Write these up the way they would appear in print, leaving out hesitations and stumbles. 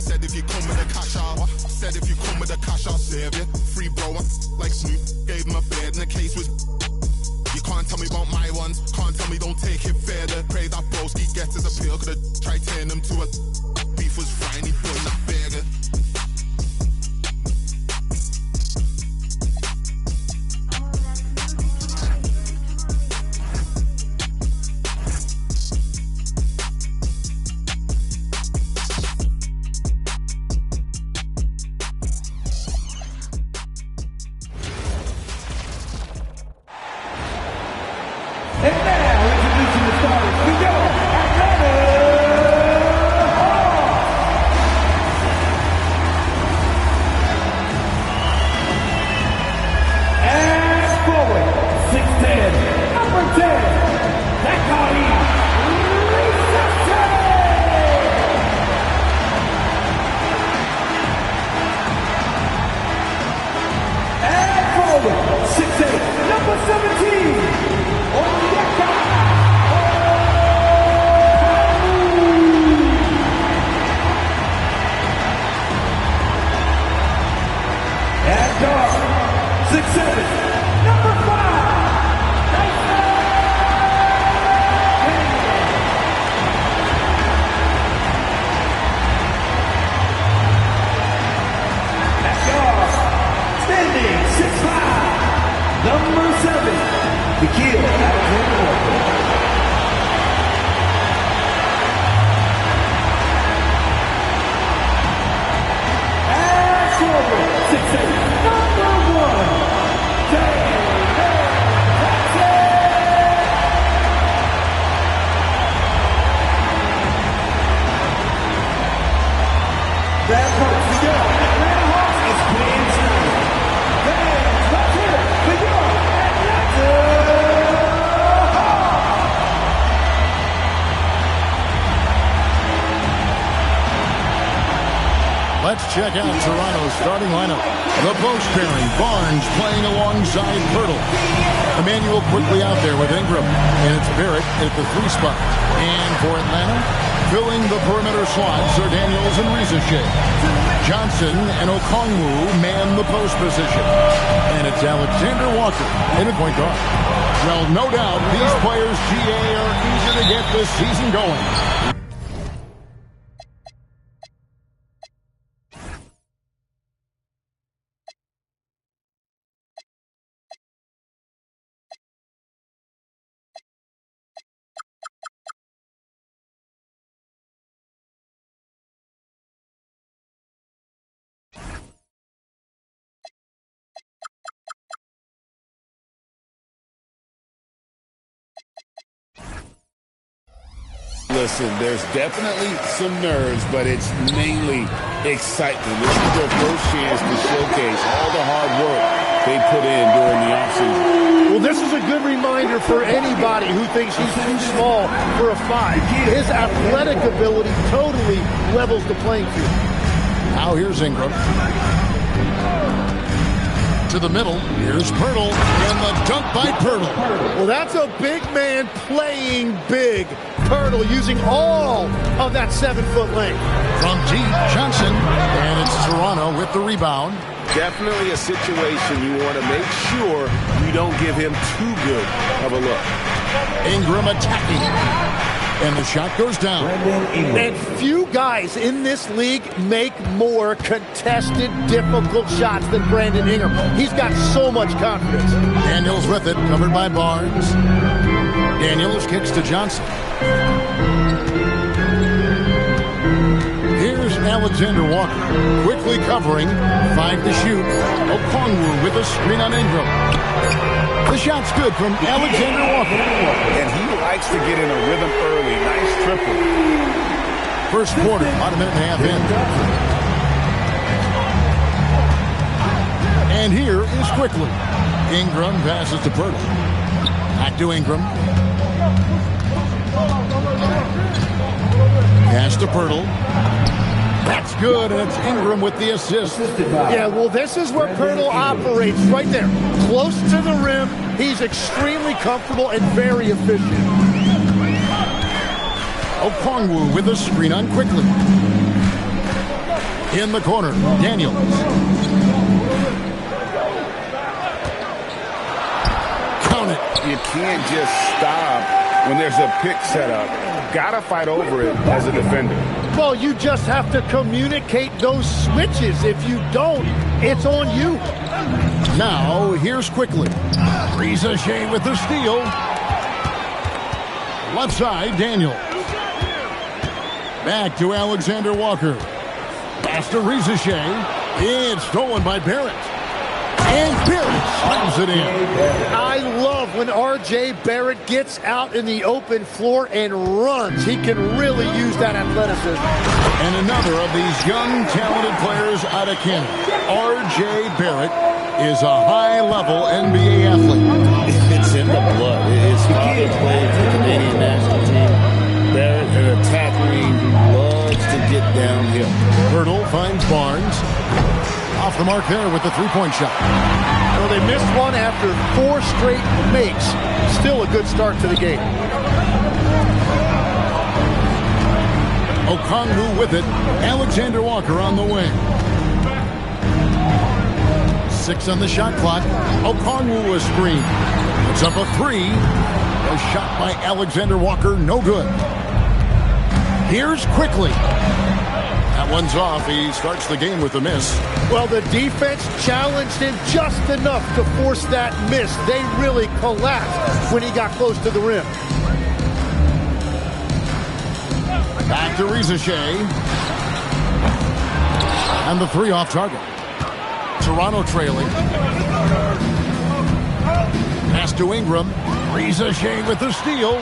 Said if you come with the cash, said if you come with the cash, I'll save you. Free bro, like Snoop, gave him a bed and the case was. You can't tell me about my ones, can't tell me don't take it further. Pray that broski gets his appeal, could've tried turning him to a. Beef was frying, he put in that burger. Let's check out Toronto's starting lineup. The post pairing, Barnes playing alongside Pirtle. Emmanuel quickly out there with Ingram. And it's Barrett at the 3 spot. And for Atlanta, filling the perimeter slots are Daniels and Rizachet. Johnson and Okongwu man the post position. And it's Alexander Walker in a point guard. Well, no doubt these players, GA, are eager to get this season going. Listen, there's definitely some nerves, but it's mainly excitement. This is their first chance to showcase all the hard work they put in during the offseason. Well, this is a good reminder for anybody who thinks he's too small for a 5. His athletic ability totally levels the playing field. Now here's Ingram. To the middle, here's Pirtle, and the dunk by Pirtle. Well, that's a big man playing big. Pirtle using all of that 7-foot length. From deep, Johnson, and it's Toronto with the rebound. Definitely a situation you want to make sure you don't give him too good of a look. Ingram attacking. And the shot goes down. And few guys in this league make more contested, difficult shots than Brandon Ingram. He's got so much confidence. Daniels with it, covered by Barnes. Daniels kicks to Johnson. Here's Alexander Walker, quickly covering, 5 to shoot. Okongwu with a screen on Ingram. The shot's good from Alexander Walker. And he likes to get in a rhythm early. Nice triple. First quarter, about a minute and a half in. And here is quickly. Ingram passes to Pirtle. Back to Ingram. Pass to Pirtle. That's good, and it's Ingram with the assist. Yeah, well, this is where Pirtle operates, right there. Close to the rim. He's extremely comfortable and very efficient. Okongwu with a screen on quickly. In the corner, Daniels. Count it. You can't just stop when there's a pick set up. Gotta fight over it as a defender. Well, you just have to communicate those switches. If you don't, it's on you. Now, here's quickly. Ricochet with the steal. Left side, Daniels. Back to Alexander Walker. Pass to Ricochet. It's stolen by Barrett. And Barrett slams it in. I love when R.J. Barrett gets out in the open floor and runs. He can really use that athleticism. And another of these young, talented players out of Canada. R.J. Barrett is a high-level NBA athlete. It's in the blood. His father played for the Canadian national team. Barrett, an attacker who loves to get downhill. Hurdle finds Barnes. Off the mark there with the three-point shot. Well, they missed one after 4 straight makes. Still a good start to the game. Okongwu with it. Alexander Walker on the wing. 6 on the shot clock. Okongwu a screen. It's up a 3. A shot by Alexander Walker, no good. Here's quickly. That one's off. He starts the game with a miss. Well, the defense challenged him just enough to force that miss. They really collapsed when he got close to the rim. Back to Ricochet. And the 3 off target. Toronto trailing. Pass to Ingram. Ricochet with the steal.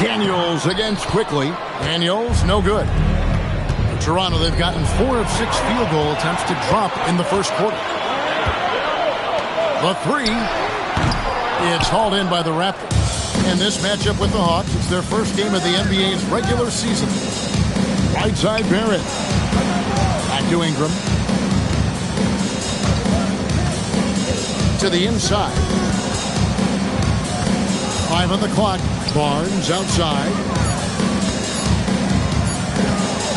Daniels against quickly. Daniels, no good. For Toronto, they've gotten 4 of 6 field goal attempts to drop in the first quarter. The 3. It's hauled in by the Raptors. And this matchup with the Hawks is their first game of the NBA's regular season. Right side, Barrett. Back to Ingram. To the inside. 5 on the clock. Barnes outside.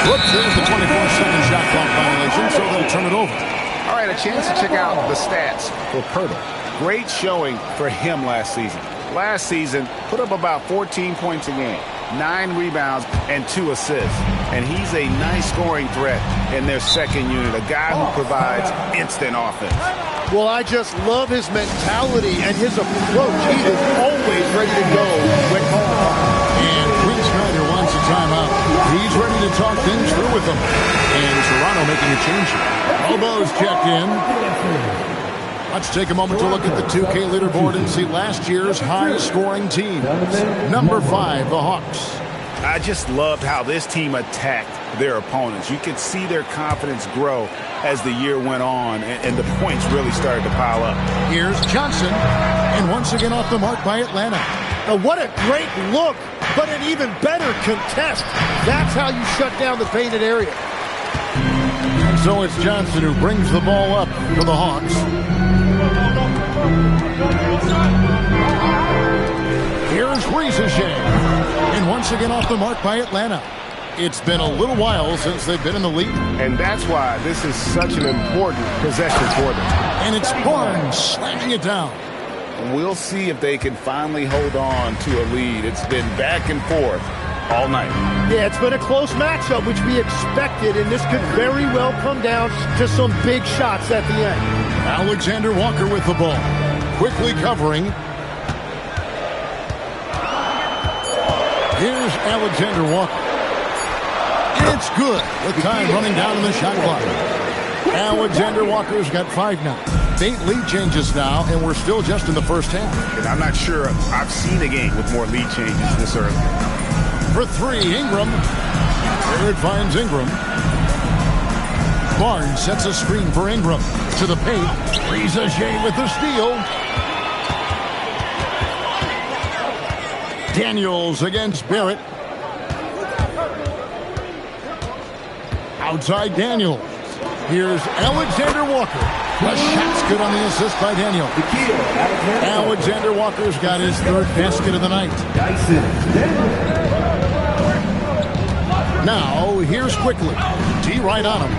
Whoops, there's the 24-second shot clock violation, so they'll turn it over. All right, a chance to check out the stats for Pirtle. Great showing for him last season. Last season, put up about 14 points a game, 9 rebounds, and 2 assists. And he's a nice scoring threat in their second unit, a guy who provides instant offense. Well, I just love his mentality and his approach. He is always ready to go when called upon. And Quinn Snyder wants a timeout. He's ready to talk things through with them. And Toronto making a change here. Elbows checked in. Let's take a moment to look at the 2K leaderboard and see last year's high-scoring teams. Number 5, the Hawks. I just loved how this team attacked their opponents. You could see their confidence grow as the year went on, and the points really started to pile up. Here's Johnson, and once again off the mark by Atlanta. Now, what a great look, but an even better contest. That's how you shut down the painted area. And so it's Johnson who brings the ball up for the Hawks. Here's Ricochet, and once again off the mark by Atlanta. It's been a little while since they've been in the lead. And that's why this is such an important possession for them. And it's Barnes slamming it down. We'll see if they can finally hold on to a lead. It's been back and forth all night. Yeah, it's been a close matchup, which we expected, and this could very well come down to some big shots at the end. Alexander Walker with the ball. Quickly covering. Here's Alexander Walker. It's good with time running down in the shot clock. Alexander Walker's got 5 now. 8 lead changes now, and we're still just in the first half. And I'm not sure I've seen a game with more lead changes this early. For 3, Ingram. Barrett finds Ingram. Barnes sets a screen for Ingram. To the paint. Ricochet with the steal. Daniels against Barrett. Outside Daniels. Here's Alexander Walker. The shot's good on the assist by Daniel. Alexander Walker's got his 3rd basket of the night. Now, here's quickly. D right on him.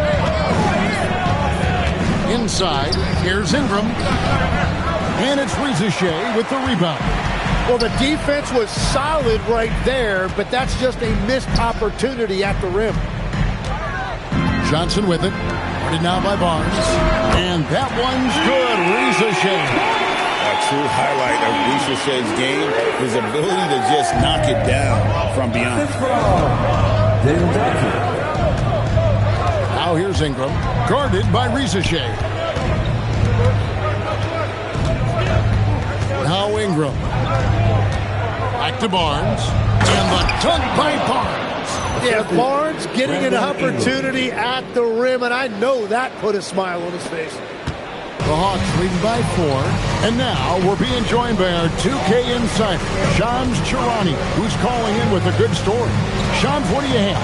Inside, here's Ingram. And it's Ricochet with the rebound. Well, the defense was solid right there, but that's just a missed opportunity at the rim. Johnson with it. Guarded now by Barnes. And that one's good. Ricochet. A true highlight of Ricochet's game, his ability to just knock it down from beyond. Now here's Ingram. Guarded by Ricochet. Now Ingram. Back to Barnes. And the dunk by Barnes. Yeah, Barnes getting an opportunity at the rim, and I know that put a smile on his face. The Hawks leading by 4. And now we're being joined by our 2K insider, Shams Charania, who's calling in with a good story. Shams, what do you have?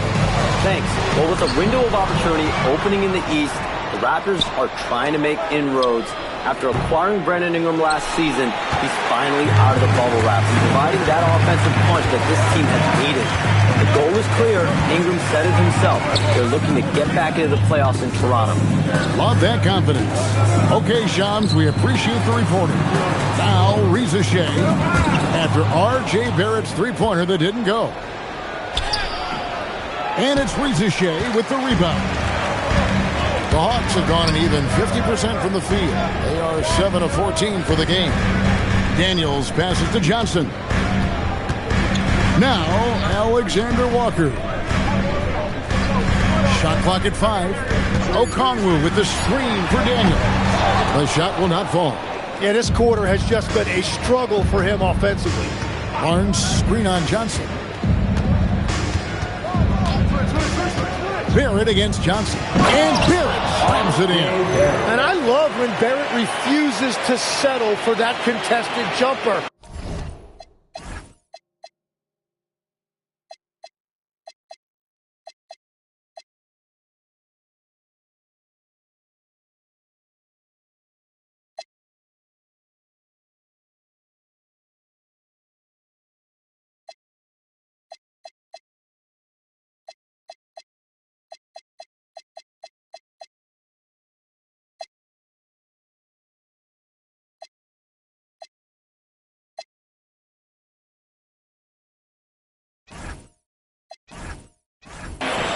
Thanks. Well, with a window of opportunity opening in the East, the Raptors are trying to make inroads. After acquiring Brandon Ingram last season, he's finally out of the bubble wrap, providing that offensive punch that this team has needed. The goal is clear. Ingram said it himself. They're looking to get back into the playoffs in Toronto. Love that confidence. Okay, Shams, we appreciate the reporting. Now, Ricochet, after R.J. Barrett's three-pointer that didn't go. And it's Ricochet with the rebound. The Hawks have gone an even 50% from the field. They are 7 of 14 for the game. Daniels passes to Johnson. Now, Alexander Walker. Shot clock at 5. Okongwu with the screen for Daniels. The shot will not fall. Yeah, this quarter has just been a struggle for him offensively. Barnes screen on Johnson. Barrett against Johnson. And Barrett slams it in. And I love when Barrett refuses to settle for that contested jumper.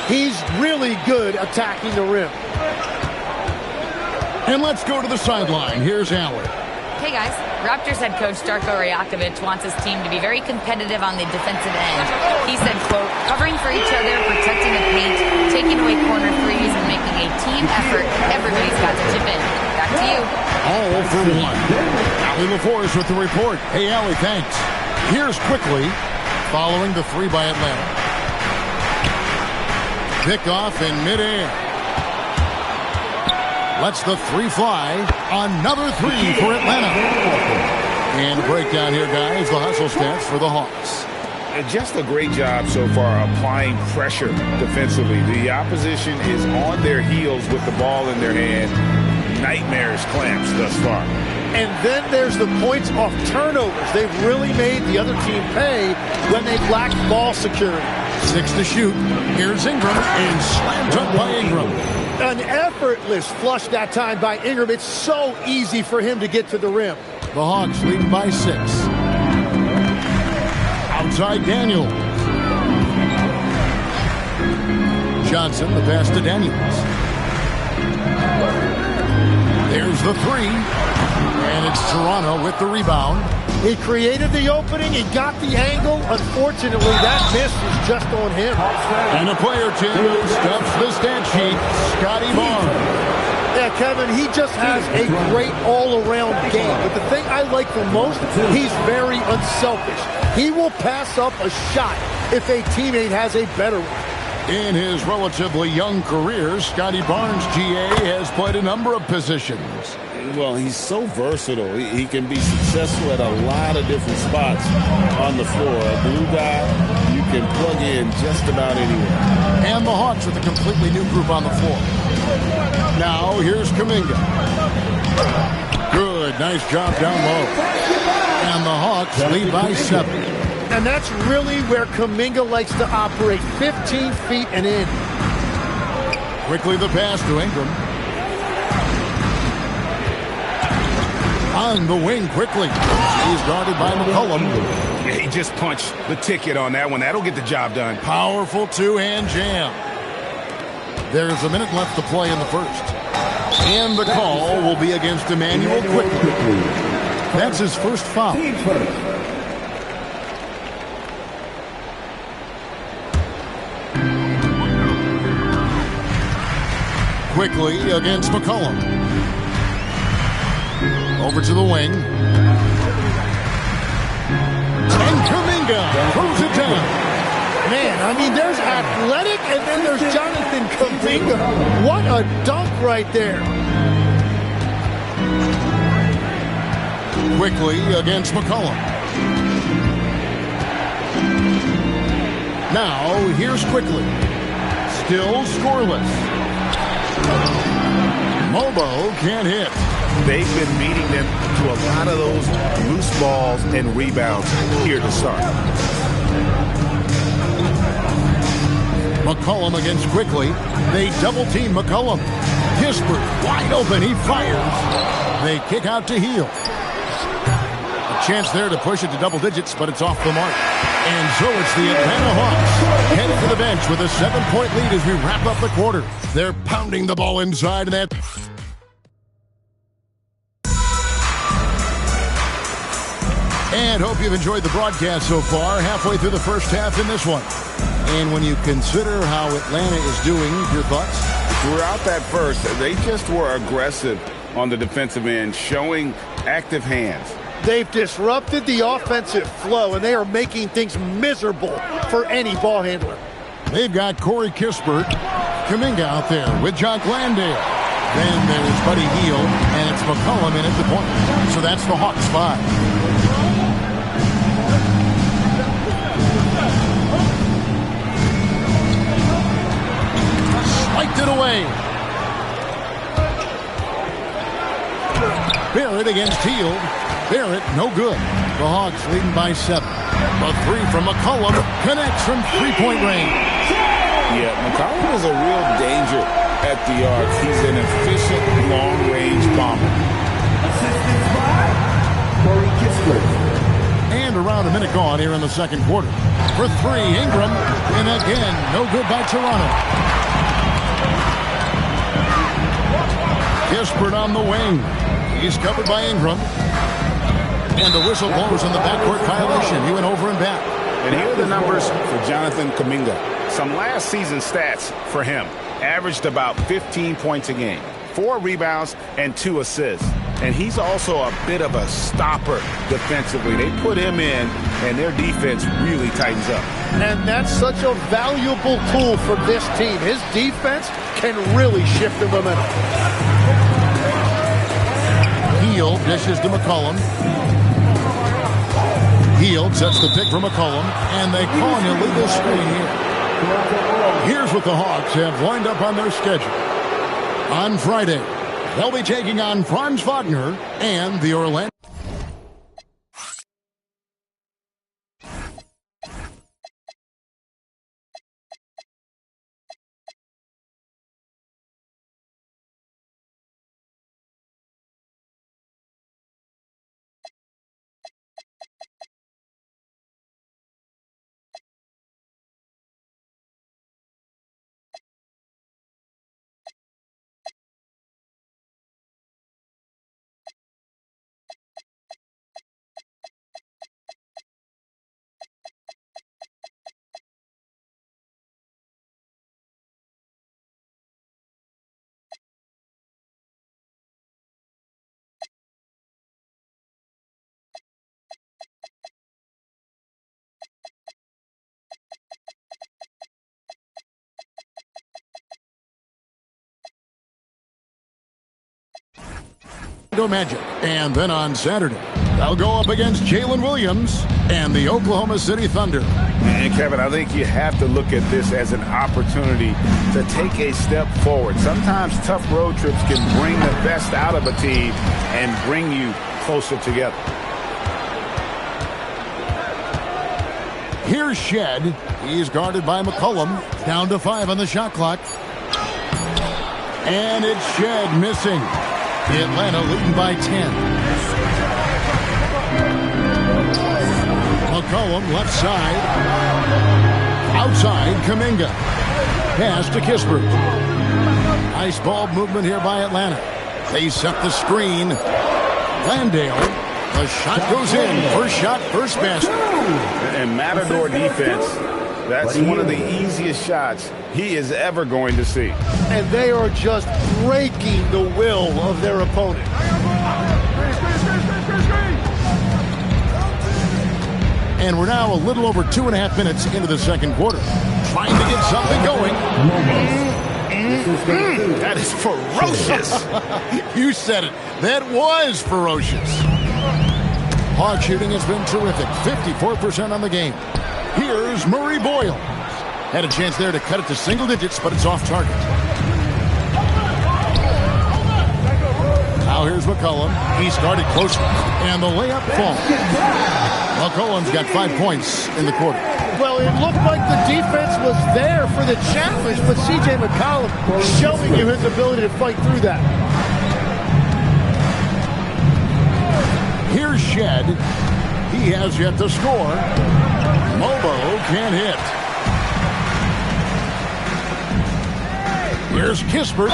He's really good attacking the rim. And let's go to the sideline. Here's Allen. Hey guys, Raptors head coach Darko Rajakovic wants his team to be very competitive on the defensive end. He said, quote, covering for each other, protecting the paint, taking away corner threes, and making a team effort. Everybody's got to chip in. Back to you. All for one. Allie LaForce with the report. Hey, Allie, thanks. Here's quickly, following the three by Atlanta. Pick off in midair. Lets the three fly. Another three for Atlanta. And breakdown here, guys. The hustle stats for the Hawks. Just a great job so far applying pressure defensively. The opposition is on their heels with the ball in their hand. Nightmares clamps thus far. And then there's the points off turnovers. They've really made the other team pay when they've lacked ball security. 6 to shoot. Here's Ingram, and slammed up by Ingram. An effortless flush that time by Ingram. It's so easy for him to get to the rim. The Hawks leading by 6. Outside Daniels. Johnson, the pass to Daniels. There's the three. And it's Toronto with the rebound. He created the opening. He got the angle. Unfortunately, that miss was just on him. And a player, Tim, stuffs the stat sheet. Scotty Barnes. Yeah, Kevin, he just has a great all-around game. But the thing I like the most, he's very unselfish. He will pass up a shot if a teammate has a better one. In his relatively young career, Scotty Barnes, GA, has played a number of positions. Well, he's so versatile. He can be successful at a lot of different spots on the floor. A blue guy, you can plug in just about anywhere. And the Hawks with a completely new group on the floor. Now, here's Kuminga. Good, nice job down low. And the Hawks lead by 7. And that's really where Kuminga likes to operate, 15 feet and in. Quickly the pass to Ingram. On the wing quickly. He's guarded by McCollum. Yeah, he just punched the ticket on that one. That'll get the job done. Powerful two-hand jam. There's a minute left to play in the first. And the call will be against Emmanuel Quickly. That's his first foul. Quickly against McCollum. Over to the wing. And Kuminga throws it down. Man, I mean, there's athletic, and then there's Jonathan Kuminga. What a dunk right there. Quickly against McCollum. Now, here's Quickly. Still scoreless. Mobo can't hit. They've been beating them to a lot of those loose balls and rebounds here to start. McCollum against Quickly. They double-team McCollum. Kispert wide open. He fires. They kick out to Heel. A chance there to push it to double digits, but it's off the mark. And so it's the Atlanta Hawks headed to the bench with a 7-point lead as we wrap up the quarter. They're pounding the ball inside that. And hope you've enjoyed the broadcast so far. Halfway through the first half in this one. And when you consider how Atlanta is doing, your thoughts? Throughout that first, they just were aggressive on the defensive end, showing active hands. They've disrupted the offensive flow, and they are making things miserable for any ball handler. They've got Corey Kispert, Kuminga out there with Jock Landale. Then there's Buddy Hield, and it's McCollum in at the point. So that's the Hawks 5. Swiped it away. Barrett against Hield. Barrett, no good. The Hawks leading by 7. A 3 from McCollum connects from three-point range. Yeah, McCollum is a real danger at the arc. He's an efficient long-range bomber. Assisted by Corey Kispert. And around a minute gone here in the second quarter. For 3, Ingram. And again, no good by Toronto. Kispert on the wing. He's covered by Ingram. And the whistle blows on the backcourt violation. He went over and back. And here are the numbers for Jonathan Kuminga. Some last season stats for him. Averaged about 15 points a game, 4 rebounds, and 2 assists. And he's also a bit of a stopper defensively. They put him in, and their defense really tightens up. And that's such a valuable tool for this team. His defense can really shift the momentum. Hield dishes to McCollum. Hield sets the pick for McCollum, and they call an illegal screen here. Here's what the Hawks have lined up on their schedule. On Friday, they'll be taking on Franz Wagner and the Orlando. Magic. And then on Saturday, they'll go up against Jalen Williams and the Oklahoma City Thunder. And Kevin, I think you have to look at this as an opportunity to take a step forward. Sometimes tough road trips can bring the best out of a team and bring you closer together. Here's Shed. He's guarded by McCollum. Down to 5 on the shot clock. And it's Shed missing. Atlanta leading by 10. McCollum left side. Outside, Kuminga. Pass to Kispert. Nice ball movement here by Atlanta. They set the screen. Landale. The shot goes in. First shot, first basket. And Matador defense, that's one of the easiest shots he is ever going to see. And they are just breaking the will of their opponent. And we're now a little over 2.5 minutes into the second quarter. Trying to get something going. That is ferocious. You said it. That was ferocious. Hawk shooting has been terrific. 54% on the game. Here's Murray Boyle. Had a chance there to cut it to single digits, but it's off target. Now here's McCollum. He started close, and the layup falls. McCollum's got 5 points in the quarter. Well, it looked like the defense was there for the challenge, but C.J. McCollum showing you his ability to fight through that. Here's Shed. He has yet to score. Mobo can't hit. Here's Kispert.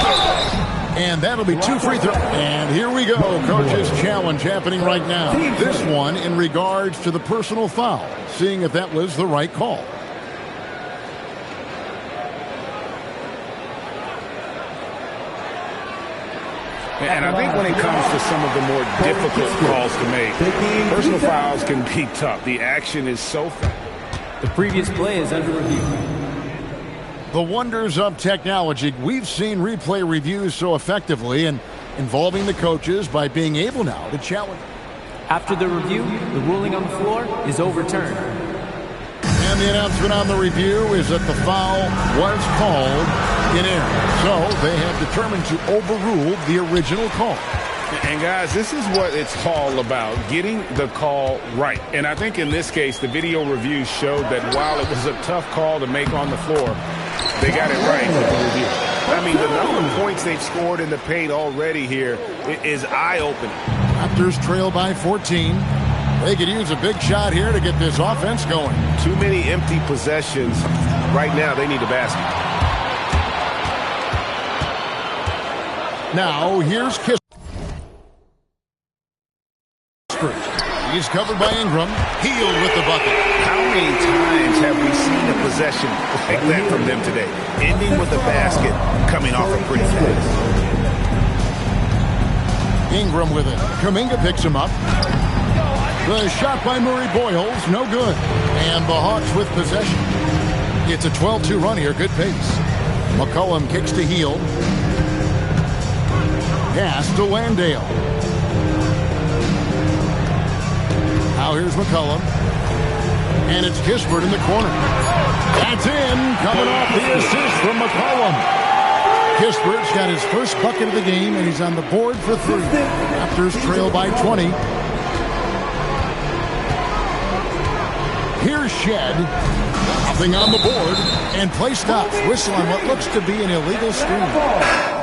And that'll be 2 free throws. And here we go. Coach's challenge happening right now. This one in regards to the personal foul. Seeing if that was the right call. And I think when it comes to some of the more difficult calls to make, personal fouls can be tough. The action is so fast. The previous play is under review. The wonders of technology. We've seen replay reviews so effectively and involving the coaches by being able now to challenge. After the review, the ruling on the floor is overturned. And the announcement on the review is that the foul was called in error. So they have determined to overrule the original call. And guys, this is what it's all about, getting the call right. And I think in this case, the video review showed that while it was a tough call to make on the floor, they got it right with the review. I mean, the number of points they've scored in the paint already here is eye-opening. Raptors trail by 14. They could use a big shot here to get this offense going. Too many empty possessions. Right now, they need a basket. Now, here's Kispert. He's covered by Ingram. Healed with the bucket. How many times have we seen a possession like that from them today? Ending with a basket, coming off a pretty pass. Ingram with it. Kuminga picks him up. The shot by Murray Boyles, no good. And the Hawks with possession. It's a 12-2 run here, good pace. McCollum kicks to Heel. Pass to Landale. Now here's McCollum. And it's Kispert in the corner. That's in. Coming off the assist from McCollum. Kispert's got his first bucket of the game, and he's on the board for 3. Raptors trail by 20. Here's Shed. Nothing on the board. And play stops. Whistle on what looks to be an illegal screen.